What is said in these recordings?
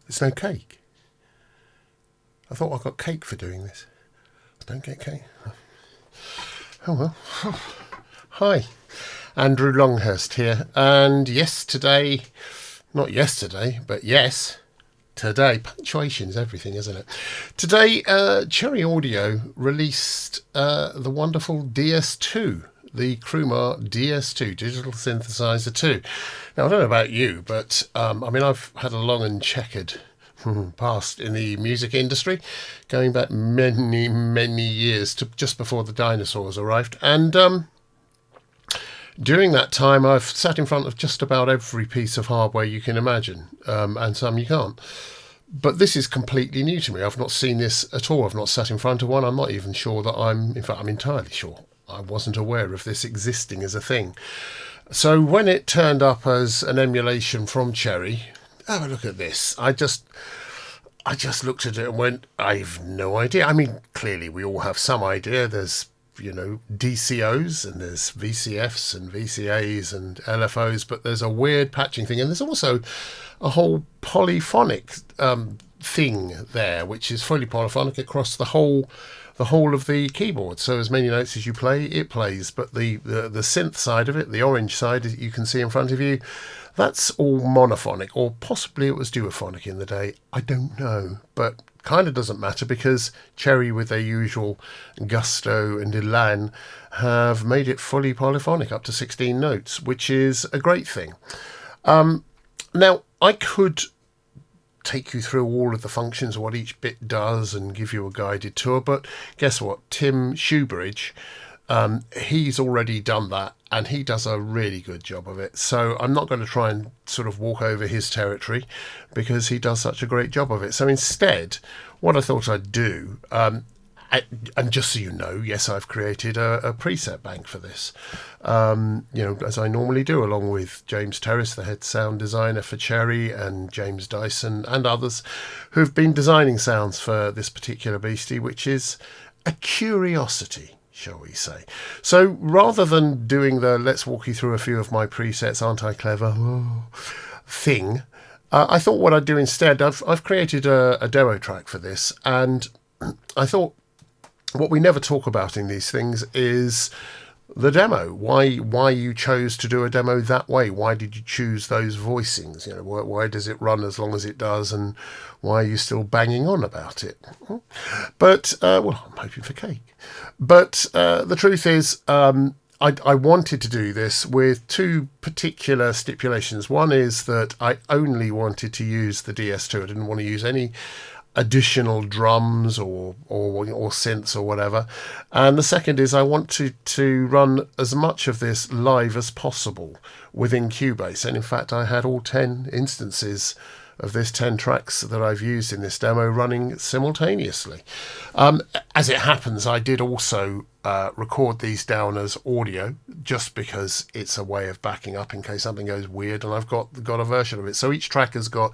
There's no cake. I thought I got cake for doing this. I don't get cake. Oh well. Hi, Andrew Longhurst here. And yes, today, not yesterday, but yes, today. Punctuation is everything, isn't it? Today, Cherry Audio released the wonderful DS-2. The Crumar DS-2, Digital Synthesizer 2. Now, I don't know about you, but I've had a long and checkered past in the music industry, going back many, many years to just before the dinosaurs arrived. And during that time, I've sat in front of just about every piece of hardware you can imagine, and some you can't. But this is completely new to me. I've not seen this at all. I've not sat in front of one. I'm not even sure that I'm entirely sure. I wasn't aware of this existing as a thing. So when it turned up as an emulation from Cherry, have a look at this. I just looked at it and went, I've no idea. I mean, clearly we all have some idea. There's, DCOs and there's VCFs and VCAs and LFOs, but there's a weird patching thing. And there's also a whole polyphonic thing there, which is fully polyphonic across the whole of the keyboard. So as many notes as you play, it plays. But the synth side of it, the orange side that you can see in front of you, that's all monophonic, or possibly it was duophonic in the day. I don't know, but kind of doesn't matter because Cherry, with their usual gusto and elan, have made it fully polyphonic up to 16 notes, which is a great thing. Now, I could take you through all of the functions of what each bit does and give you a guided tour, but guess what? Tim Shoebridge, he's already done that, and he does a really good job of it. So I'm not going to try and sort of walk over his territory because he does such a great job of it. So instead, what I thought I'd do, and just so you know, yes, I've created a preset bank for this, as I normally do, along with James Terrace, the head sound designer for Cherry, and James Dyson and others who've been designing sounds for this particular beastie, which is a curiosity, shall we say. So rather than doing the let's walk you through a few of my presets, aren't I clever thing, I thought what I'd do instead, I've created a demo track for this, and I thought what we never talk about in these things is the demo. Why you chose to do a demo that way? Why did you choose those voicings? Why does it run as long as it does, and why are you still banging on about it? But I'm hoping for cake. But the truth is, I wanted to do this with two particular stipulations. One is that I only wanted to use the DS-2. I didn't want to use any additional drums or synths or whatever. And the second is I want to run as much of this live as possible within Cubase. And in fact, I had all 10 instances of this 10 tracks that I've used in this demo running simultaneously. As it happens, I did also record these down as audio, just because it's a way of backing up in case something goes weird, and I've got a version of it. So each track has got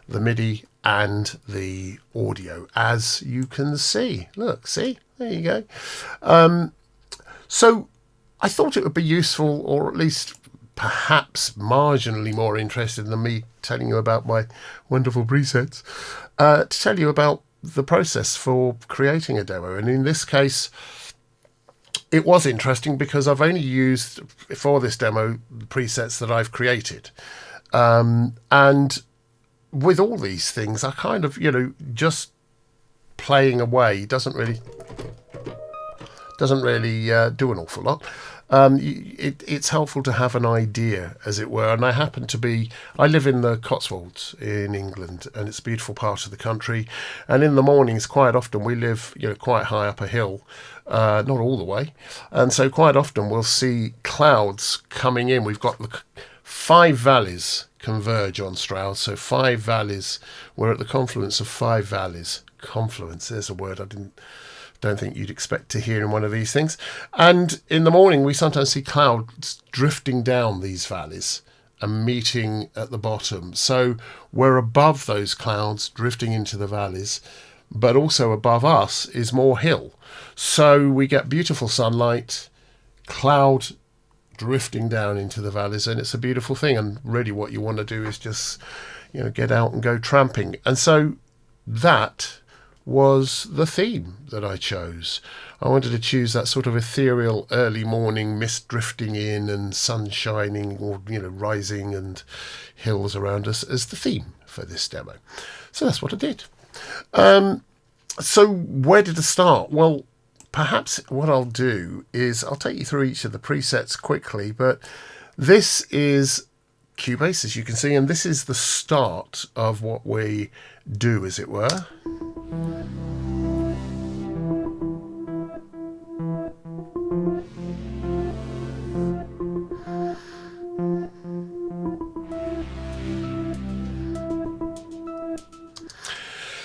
the MIDI and the audio, as you can see. Look, see? There you go. So I thought it would be useful, or at least perhaps marginally more interested than me telling you about my wonderful presets, to tell you about the process for creating a demo. And in this case, it was interesting because I've only used, for this demo, the presets that I've created. And with all these things, I kind of, just playing away doesn't really do an awful lot. It's helpful to have an idea, as it were. And I live in the Cotswolds in England, and it's a beautiful part of the country. And in the mornings, quite often, we live, quite high up a hill, not all the way. And so quite often we'll see clouds coming in. We've got the 5 valleys converge on Stroud. So 5 valleys, we're at the confluence of 5 valleys. Confluence, there's a word I don't think you'd expect to hear in one of these things. And in the morning, we sometimes see clouds drifting down these valleys and meeting at the bottom. So we're above those clouds drifting into the valleys, but also above us is more hill. So we get beautiful sunlight, cloud drifting down into the valleys, and it's a beautiful thing. And really what you want to do is just get out and go tramping. And so that was the theme that I chose. I wanted to choose that sort of ethereal early morning, mist drifting in and sun shining, or rising, and hills around us as the theme for this demo. So that's what I did. So where did I start? Well, perhaps what I'll do is I'll take you through each of the presets quickly, but this is Cubase, as you can see, and this is the start of what we do, as it were.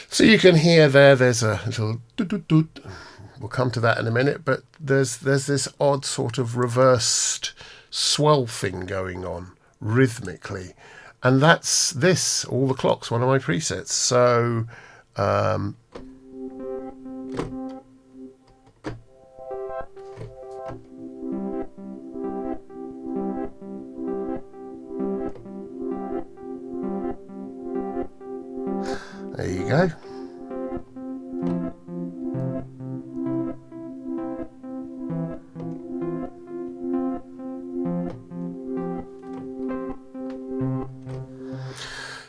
So you can hear there's a little doot. We'll come to that in a minute, but there's this odd sort of reversed swell thing going on rhythmically, and that's this, all the clocks, one of my presets. So there you go.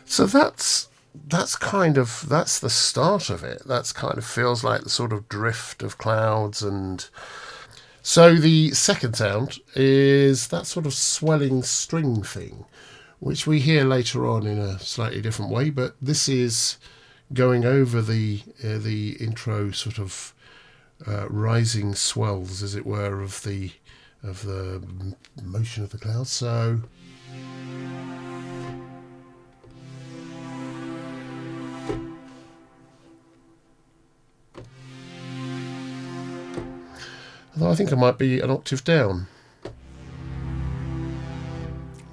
So that's the start of it. That's kind of feels like the sort of drift of clouds. And so the second sound is that sort of swelling string thing, which we hear later on in a slightly different way, but this is going over the intro sort of rising swells, as it were, of the motion of the clouds. So although I think I might be an octave down.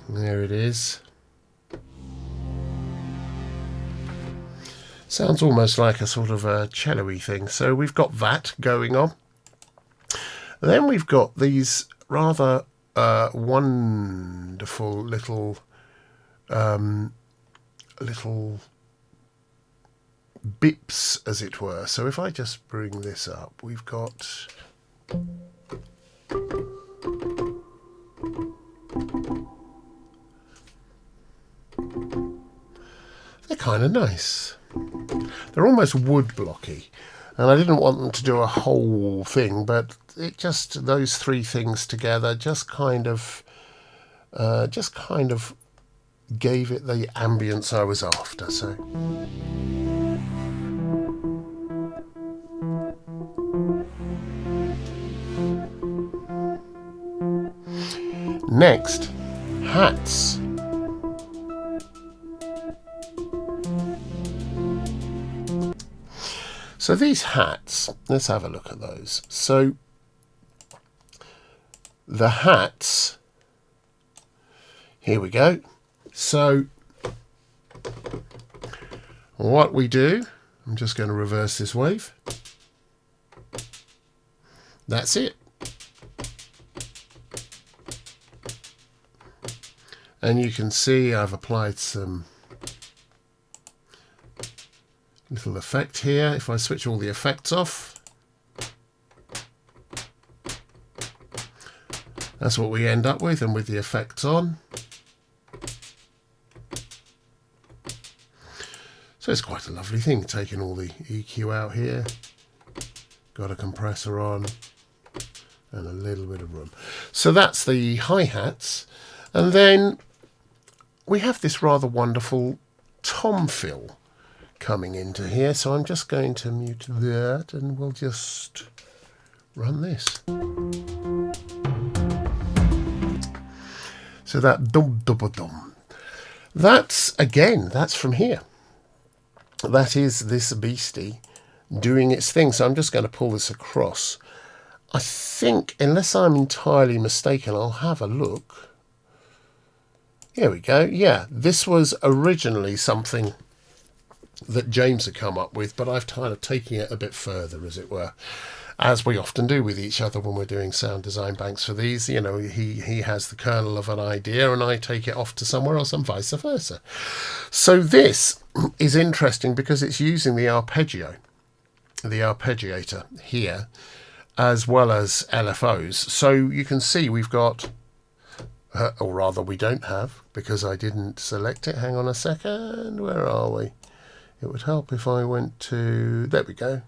There it is. Sounds almost like a sort of a cello-y thing. So we've got that going on. Then we've got these rather wonderful little bips, as it were. So if I just bring this up, we've got they're kind of nice. They're almost wood blocky, and I didn't want them to do a whole thing, but it just, those three things together just kind of gave it the ambience I was after. So next, hats. So these hats, let's have a look at those. So the hats, here we go. So what we do, I'm just going to reverse this wave. That's it. And you can see I've applied some little effect here. If I switch all the effects off, that's what we end up with, and with the effects on. So it's quite a lovely thing, taking all the EQ out here. Got a compressor on and a little bit of room. So that's the hi-hats. And then we have this rather wonderful tom fill coming into here, so I'm just going to mute that and we'll just run this. So that dum dum dum, that's again, that's from here. That is this beastie doing its thing. So I'm just going to pull this across. I think, unless I'm entirely mistaken, I'll have a look. Here we go. Yeah, this was originally something that James had come up with, but I've kind of taken it a bit further, as it were. as we often do with each other when we're doing sound design banks for these. You know, he has the kernel of an idea and I take it off to somewhere else and vice versa. So this is interesting because it's using the arpeggiator here, as well as LFOs. So you can see we've got, or rather we don't have, because I didn't select it. Hang on a second, where are we? It would help if I went to, there we go.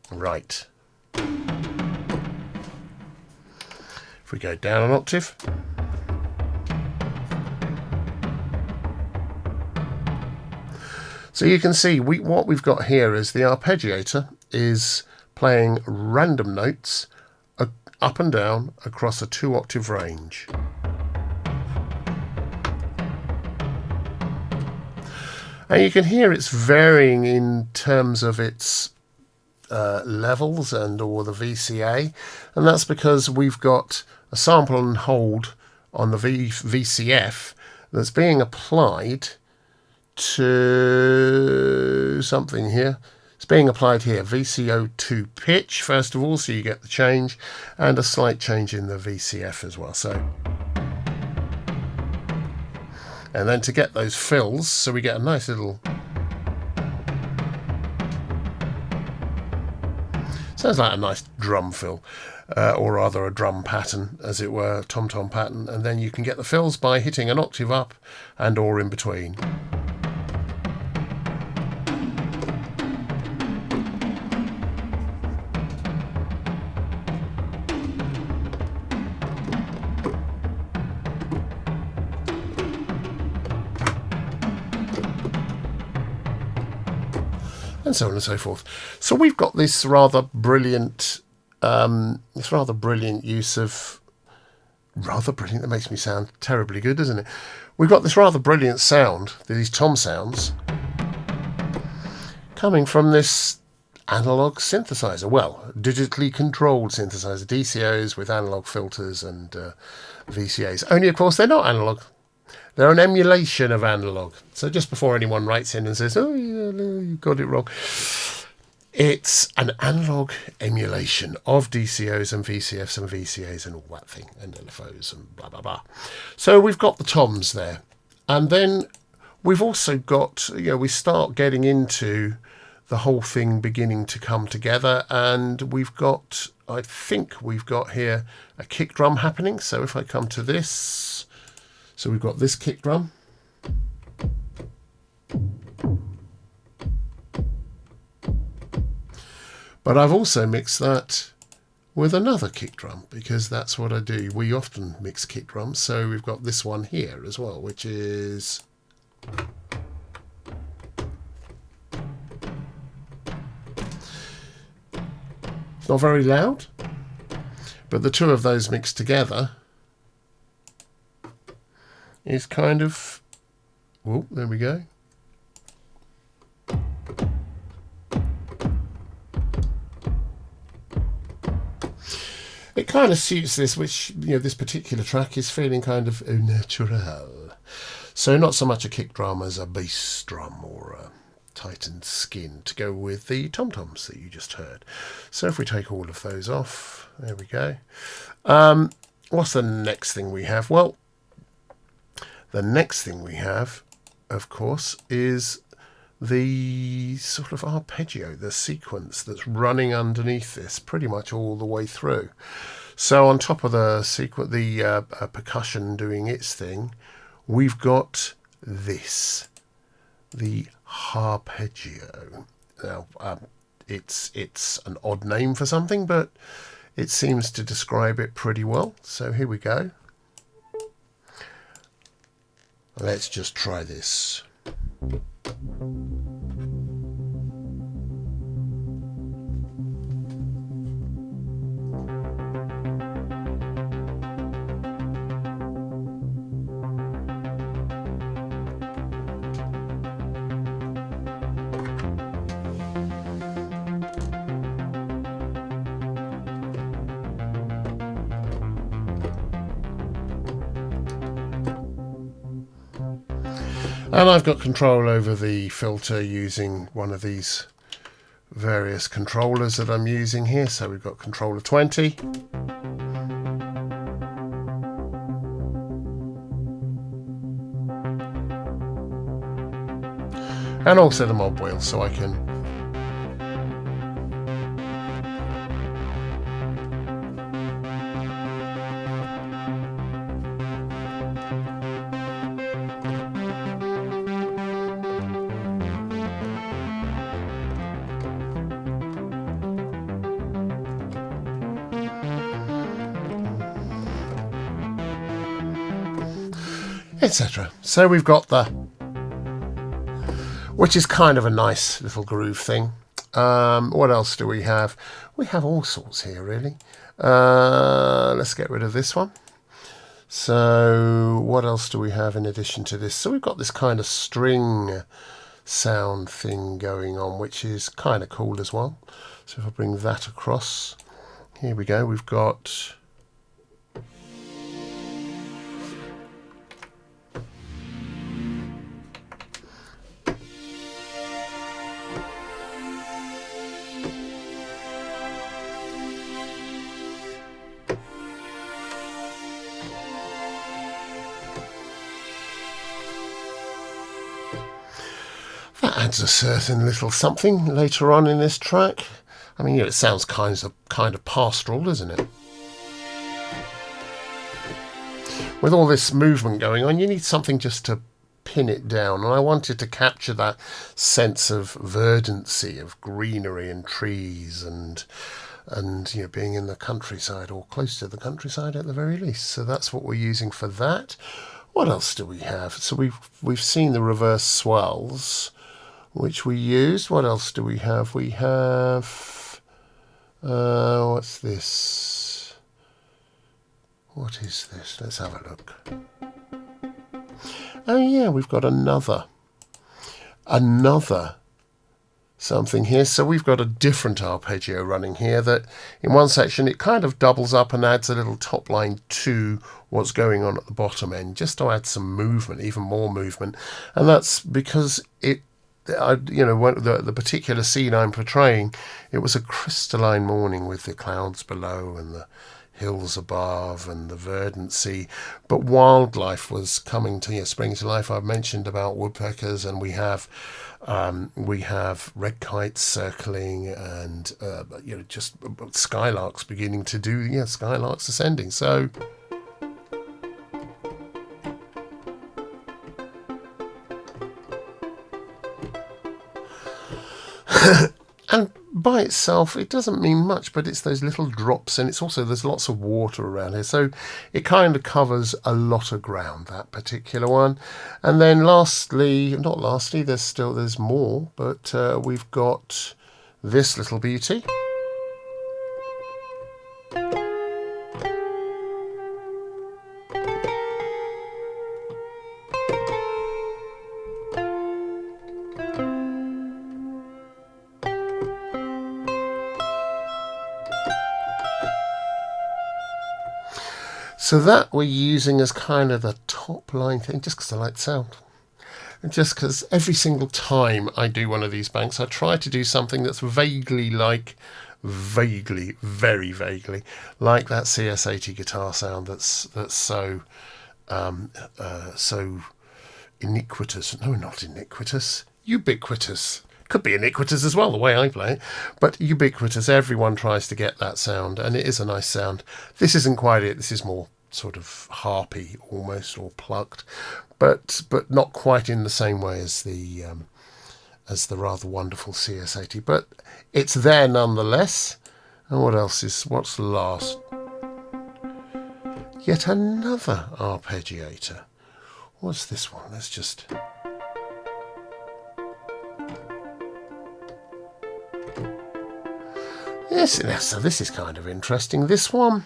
Right. If we go down an octave. So you can see what we've got here is the arpeggiator is playing random notes up and down across a 2-octave range. And you can hear it's varying in terms of its levels or the VCA, and that's because we've got a sample and hold on the VCF that's being applied to something here. It's being applied here, VCO2 pitch first of all, so you get the change, and a slight change in the VCF as well. So, and then to get those fills, so we get a nice little, sounds like a nice drum fill, or rather a drum pattern, as it were, tom-tom pattern, and then you can get the fills by hitting an octave up and or in between. And so on and so forth. So we've got this rather brilliant use of, rather brilliant, that makes me sound terribly good, doesn't it? We've got this rather brilliant sound, these tom sounds, coming from this analog synthesizer. Well, digitally controlled synthesizer, DCOs with analog filters and VCAs. Only, of course, they're not analog. They're an emulation of analog. So just before anyone writes in and says, oh, you got it wrong, it's an analog emulation of DCOs and VCFs and VCAs and all that thing, and LFOs and blah, blah, blah. So we've got the toms there. And then we've also got, we start getting into the whole thing beginning to come together. And we've got, I think we've got here a kick drum happening. So if I come to this, so we've got this kick drum. But I've also mixed that with another kick drum, because that's what I do. We often mix kick drums. So we've got this one here as well, which is... It's not very loud, but the two of those mixed together is kind of, oh, there we go. It kind of suits this, which, this particular track is feeling kind of au naturel. So not so much a kick drum as a bass drum or a tightened skin to go with the tom-toms that you just heard. So if we take all of those off, there we go. What's the next thing we have? Well, the next thing we have, of course, is the sort of arpeggio, the sequence that's running underneath this pretty much all the way through. So on top of the sequence, the percussion doing its thing, we've got this, the arpeggio. Now, it's an odd name for something, but it seems to describe it pretty well. So here we go. Let's just try this. And I've got control over the filter using one of these various controllers that I'm using here. So we've got controller 20. And also the mob wheel, so I can etc. So we've got the, which is kind of a nice little groove thing. What else do we have? We have all sorts here, really. Let's get rid of this one. So what else do we have in addition to this? So we've got this kind of string sound thing going on, which is kind of cool as well. So if I bring that across, here we go. We've got that adds a certain little something later on in this track. I mean, it sounds kind of pastoral, doesn't it? With all this movement going on, you need something just to pin it down. And I wanted to capture that sense of verdancy, of greenery and trees and you know, being in the countryside or close to the countryside at the very least. So that's what we're using for that. What else do we have? So we've seen the reverse swells, which we used. What else do we have? We have, what's this? What is this? Let's have a look. Oh yeah, we've got another something here. So we've got a different arpeggio running here that in one section it kind of doubles up and adds a little top line to what's going on at the bottom end, just to add some movement, even more movement. And that's because you know, the particular scene I'm portraying, it was a crystalline morning with the clouds below and the hills above and the verdancy, but wildlife was coming to, spring to life. I've mentioned about woodpeckers, and we have red kites circling, and just skylarks beginning to do skylarks ascending. So and by itself it doesn't mean much, but it's those little drops, and it's also there's lots of water around here, so it kind of covers a lot of ground, that particular one. And then there's more, but we've got this little beauty. So that we're using as kind of the top line thing, just because I like the sound. And just because every single time I do one of these banks, I try to do something that's very vaguely like that CS80 guitar sound that's so so iniquitous. No, not iniquitous. Ubiquitous. Could be iniquitous as well, the way I play it, but ubiquitous. Everyone tries to get that sound, and it is a nice sound. This isn't quite it. This is more sort of harpy almost, or plucked, but not quite in the same way as the rather wonderful CS80. But it's there nonetheless. And what's last? Yet another arpeggiator. What's this one? Let's just. Yes, so this is kind of interesting. This one,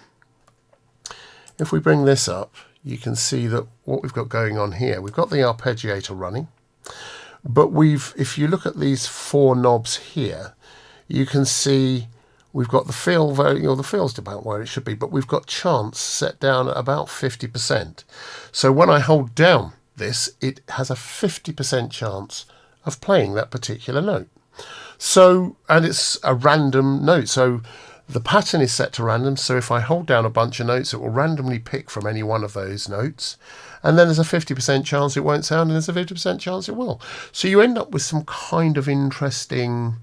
if we bring this up, you can see that what we've got going on here, we've got the arpeggiator running, but if you look at these four knobs here, you can see we've got the fill, the fill's about where it should be, but we've got chance set down at about 50%. So when I hold down this, it has a 50% chance of playing that particular note. So, and it's a random note. So the pattern is set to random. So if I hold down a bunch of notes, it will randomly pick from any one of those notes. And then there's a 50% chance it won't sound, and there's a 50% chance it will. So you end up with some kind of interesting.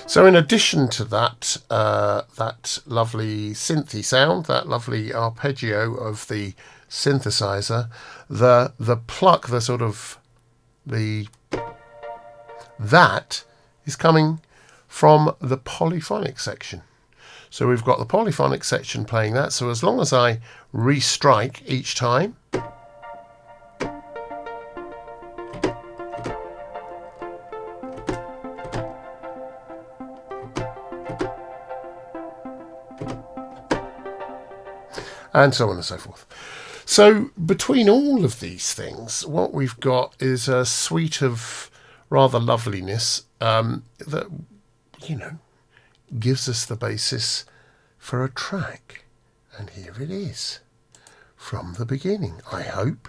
So in addition to that, that lovely synthy sound, that lovely arpeggio of the synthesizer, the pluck, that is coming from the polyphonic section. So we've got the polyphonic section playing that. So as long as I restrike each time, and so on and so forth. So between all of these things, what we've got is a suite of rather loveliness that, gives us the basis for a track. And here it is, from the beginning, I hope.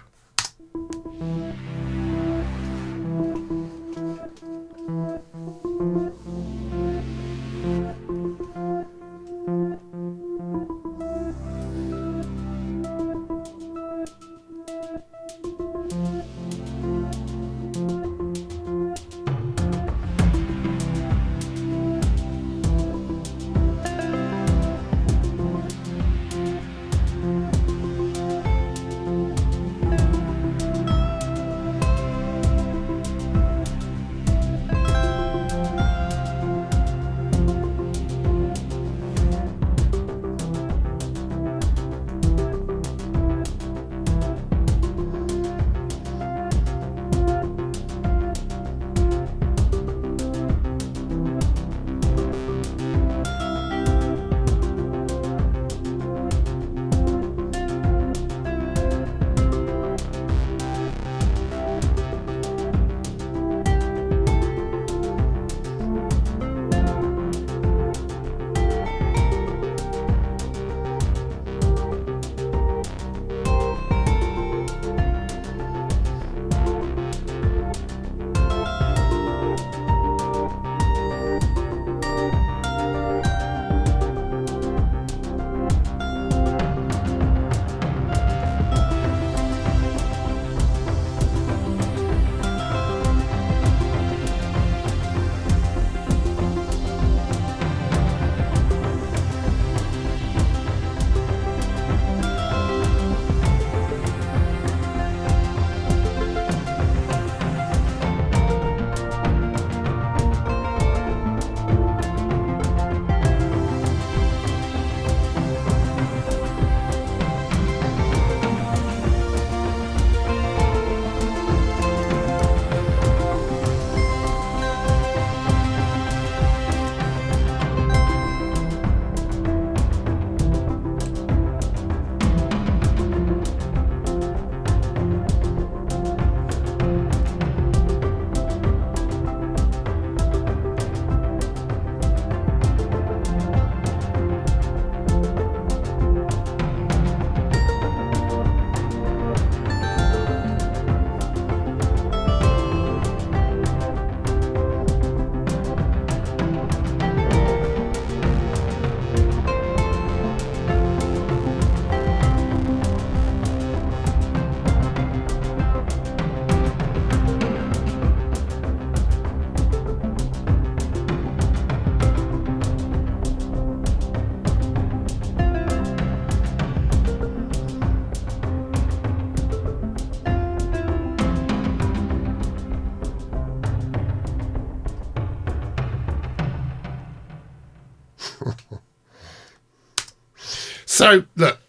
So, look,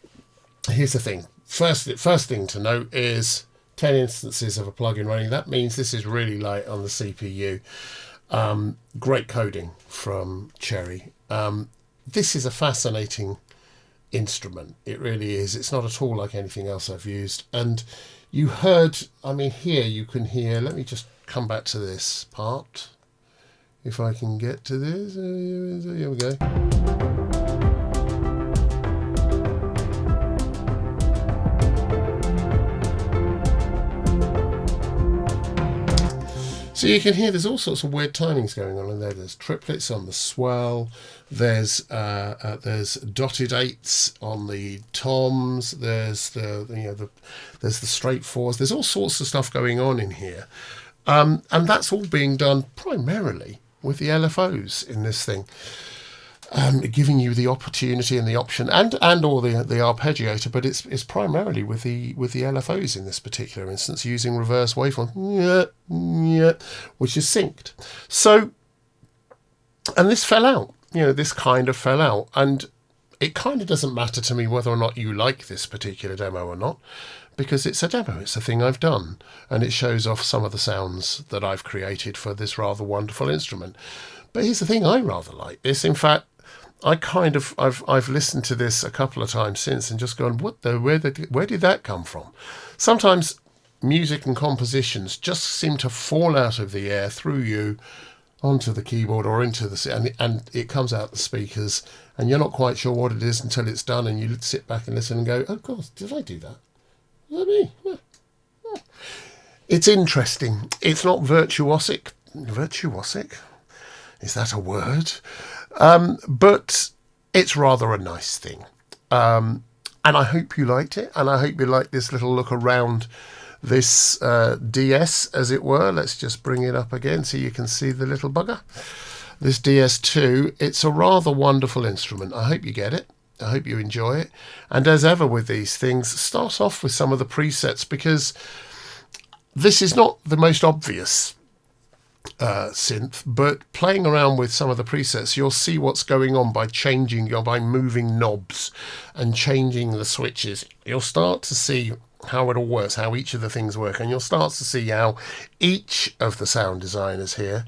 here's the thing. First thing to note is 10 instances of a plugin running. That means this is really light on the CPU. Great coding from Cherry. This is a fascinating instrument. It really is. It's not at all like anything else I've used. And you heard, I mean, here you can hear, let me just come back to this part. If I can get to this, here we go. So you can hear there's all sorts of weird timings going on in there. There's triplets on the swell. There's dotted eights on the toms. There's there's the straight fours. There's all sorts of stuff going on in here, and that's all being done primarily with the LFOs in this thing. Giving you the opportunity and the option, and all the arpeggiator, but it's primarily with the LFOs in this particular instance, using reverse waveform, which is synced. So, and this fell out, this kind of fell out, and it kind of doesn't matter to me whether or not you like this particular demo or not, because it's a demo, it's a thing I've done, and it shows off some of the sounds that I've created for this rather wonderful instrument. But here's the thing, I rather like this. In fact, I've listened to this a couple of times since and just gone, where did that come from? Sometimes music and compositions just seem to fall out of the air through you onto the keyboard or into and it comes out the speakers, and you're not quite sure what it is until it's done, and you sit back and listen and go, oh God, did I do that? Was that me? Yeah. It's interesting. It's not virtuosic. Virtuosic? Is that a word? But it's rather a nice thing. And I hope you liked it, and I hope you liked this little look around this DS, as it were. Let's just bring it up again so you can see the little bugger. This DS-2, it's a rather wonderful instrument. I hope you get it. I hope you enjoy it. And as ever with these things, start off with some of the presets, because this is not the most obvious synth, but playing around with some of the presets, you'll see what's going on by moving knobs and changing the switches. You'll start to see how it all works, how each of the things work, and you'll start to see how each of the sound designers here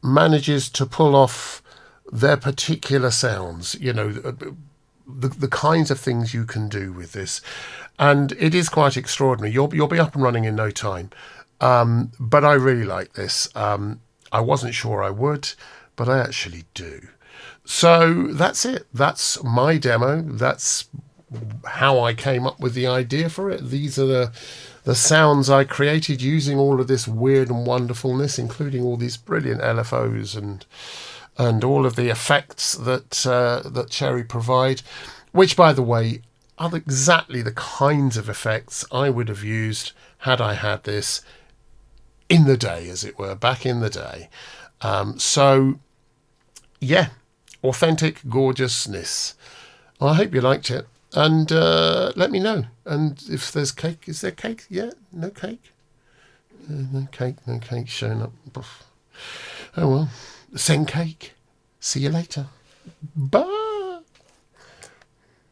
manages to pull off their particular sounds, the kinds of things you can do with this. And it is quite extraordinary. You'll be up and running in no time. But I really like this. I wasn't sure I would, but I actually do. So that's it. That's my demo. That's how I came up with the idea for it. These are the sounds I created using all of this weird and wonderfulness, including all these brilliant LFOs and all of the effects that Cherry provide, which, by the way, are exactly the kinds of effects I would have used had I had this in the day, as it were, back in the day. So, yeah, authentic gorgeousness. Well, I hope you liked it, and let me know. And if there's cake, is there cake? Yeah, no cake. No cake showing up. Oh well, send cake. See you later. Bye.